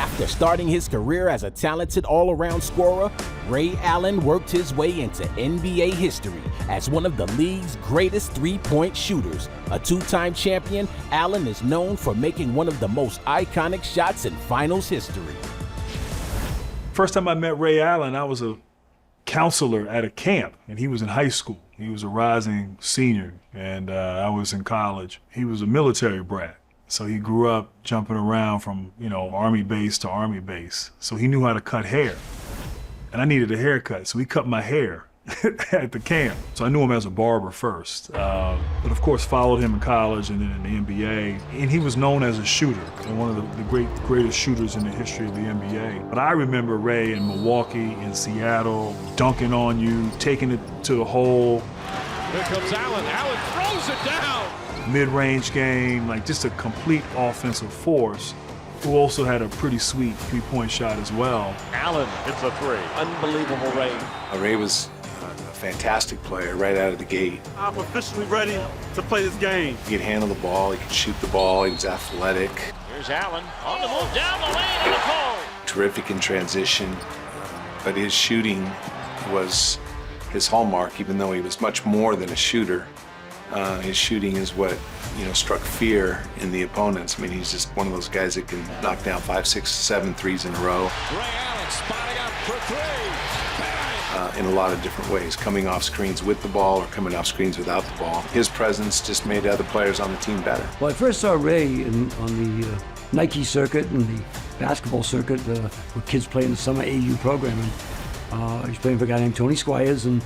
After starting his career as a talented all-around scorer, Ray Allen worked his way into NBA history as one of the league's greatest three-point shooters. A two-time champion, Allen is known for making one of the most iconic shots in finals history. First time I met Ray Allen, I was a counselor at a camp, and he was in high school. He was a rising senior, and I was in college. He was a military brat. So he grew up jumping around from, Army base to Army base. So he knew how to cut hair. And I needed a haircut, so he cut my hair at the camp. So I knew him as a barber first. But of course, followed him in college and then in the NBA. And he was known as a shooter, and one of the greatest shooters in the history of the NBA. But I remember Ray in Milwaukee, in Seattle, dunking on you, taking it to the hole. Here comes Allen. Allen throws it down. Mid-range game, like just a complete offensive force, who also had a pretty sweet three-point shot as well. Allen hits a three. Unbelievable Ray. Ray was a fantastic player right out of the gate. I'm officially ready to play this game. He could handle the ball, he could shoot the ball, he was athletic. Here's Allen on the move down the lane and a goal. Terrific in transition, but his shooting was his hallmark, even though he was much more than a shooter. His shooting is what, struck fear in the opponents. I mean, he's just one of those guys that can knock down 5, 6, 7 threes in a row. Ray Allen spotting up for three. In a lot of different ways, coming off screens with the ball or coming off screens without the ball. His presence just made other players on the team better. Well, I first saw Ray on the Nike circuit and the basketball circuit where kids play in the summer AU program. And he was playing for a guy named Tony Squires, and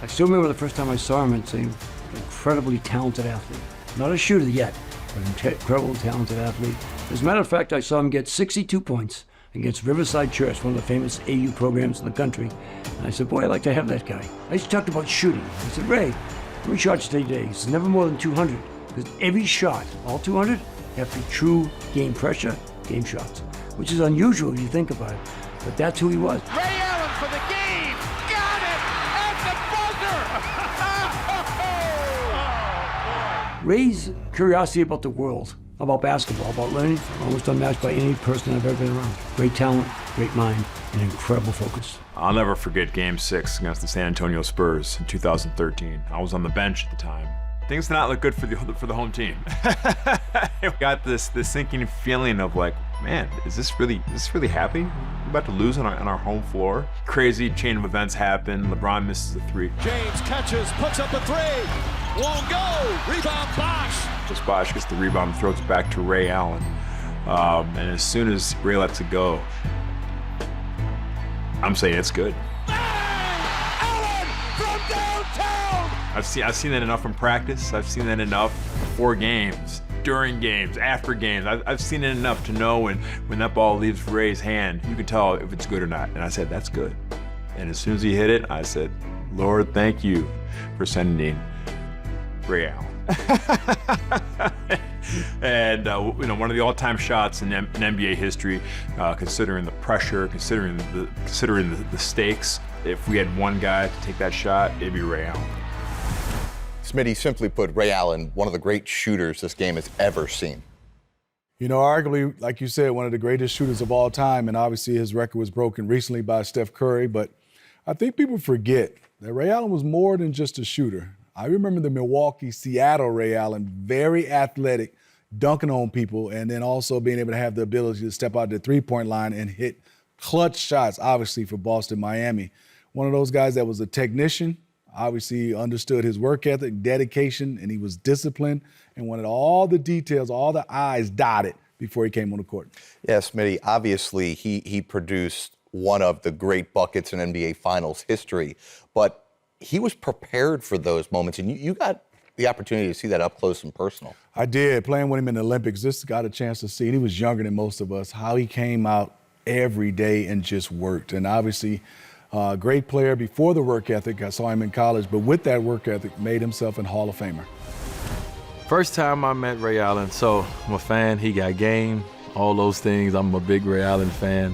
I still remember the first time I saw him. It's an incredibly talented athlete. Not a shooter yet, but an incredibly talented athlete. As a matter of fact, I saw him get 62 points against Riverside Church, one of the famous AU programs in the country. And I said, boy, I'd like to have that guy. I used to talk about shooting. I said, Ray, how many shots today? He said, never more than 200. Because every shot, all 200, have to be true game pressure, game shots, which is unusual if you think about it. But that's who he was. Ray Allen for the game. Got it at the buzzer. Ray's curiosity about the world, about basketball, about learning, almost unmatched by any person I've ever been around. Great talent, great mind, and incredible focus. I'll never forget Game 6 against the San Antonio Spurs in 2013. I was on the bench at the time. Things did not look good for the home team. I got this sinking feeling of like, man, is this really happening? We're about to lose on our home floor. Crazy chain of events happen. LeBron misses the three. James catches, puts up a three. Won't go. Rebound Bosh. Just Bosh gets the rebound, throws it back to Ray Allen. And as soon as Ray lets it go, I'm saying it's good. Allen from downtown. I've seen that enough in practice. I've seen that enough before games, during games, after games. I've seen it enough to know when that ball leaves Ray's hand, you can tell if it's good or not. And I said, that's good. And as soon as he hit it, I said, Lord, thank you for sending Ray Allen. And one of the all-time shots in NBA history, considering the pressure, considering the stakes. If we had one guy to take that shot, it'd be Ray Allen. Smitty, simply put, Ray Allen, one of the great shooters this game has ever seen. Arguably, like you said, one of the greatest shooters of all time, and obviously his record was broken recently by Steph Curry, but I think people forget that Ray Allen was more than just a shooter. I remember the Milwaukee, Seattle Ray Allen, very athletic, dunking on people, and then also being able to have the ability to step out the three-point line and hit clutch shots, obviously, for Boston, Miami. One of those guys that was a technician, obviously understood his work ethic, dedication, and he was disciplined and wanted all the details, all the I's dotted before he came on the court. Yes, Smitty, obviously he produced one of the great buckets in NBA Finals history, but he was prepared for those moments, and you got the opportunity to see that up close and personal. I did, playing with him in the Olympics, just got a chance to see, and he was younger than most of us, how he came out every day and just worked. And obviously, great player before the work ethic. I saw him in college, but with that work ethic, made himself a Hall of Famer. First time I met Ray Allen, so I'm a fan. He got game, all those things. I'm a big Ray Allen fan.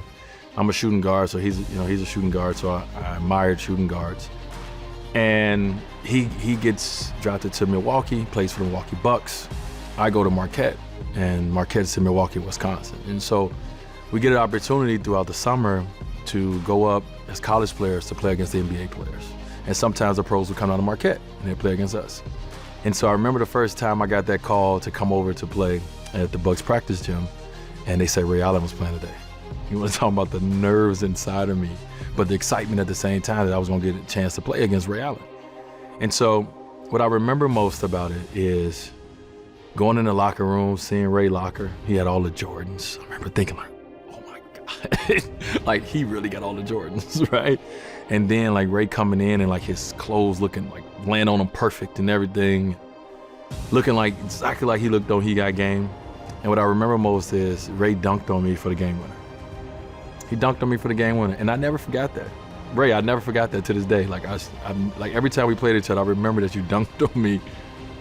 I'm a shooting guard, so he's a shooting guard, so I admired shooting guards. And he gets drafted to Milwaukee, plays for the Milwaukee Bucks. I go to Marquette, and Marquette's in Milwaukee, Wisconsin. And so we get an opportunity throughout the summer to go up as college players to play against the NBA players. And sometimes the pros would come down to Marquette and they'd play against us. And so I remember the first time I got that call to come over to play at the Bucks practice gym, and they said Ray Allen was playing today. You want to talk about the nerves inside of me, but the excitement at the same time that I was going to get a chance to play against Ray Allen. And so what I remember most about it is going in the locker room, seeing Ray locker. He had all the Jordans. I remember thinking like, oh my God, like he really got all the Jordans, right? And then like Ray coming in and like his clothes looking like laying on him perfect and everything, looking like exactly like he looked on He Got Game. And what I remember most is Ray dunked on me for the game winner. He dunked on me for the game winner, and I never forgot that. Ray, I never forgot that to this day. Like like every time we played each other, I remember that you dunked on me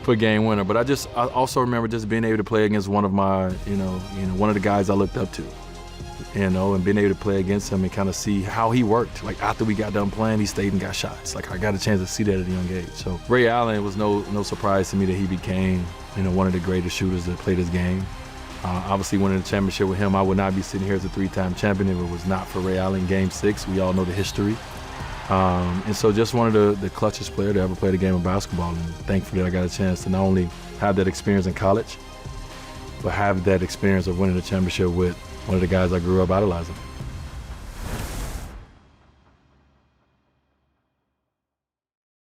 for game winner. But I also remember just being able to play against one of my, one of the guys I looked up to, and being able to play against him and kind of see how he worked. Like after we got done playing, he stayed and got shots. Like I got a chance to see that at a young age. So Ray Allen, it was no surprise to me that he became, one of the greatest shooters that played his game. Obviously winning the championship with him, I would not be sitting here as a 3-time champion if it was not for Ray Allen Game 6. We all know the history. And so just one of the clutchest players to ever play the game of basketball. And thankfully I got a chance to not only have that experience in college, but have that experience of winning the championship with one of the guys I grew up idolizing.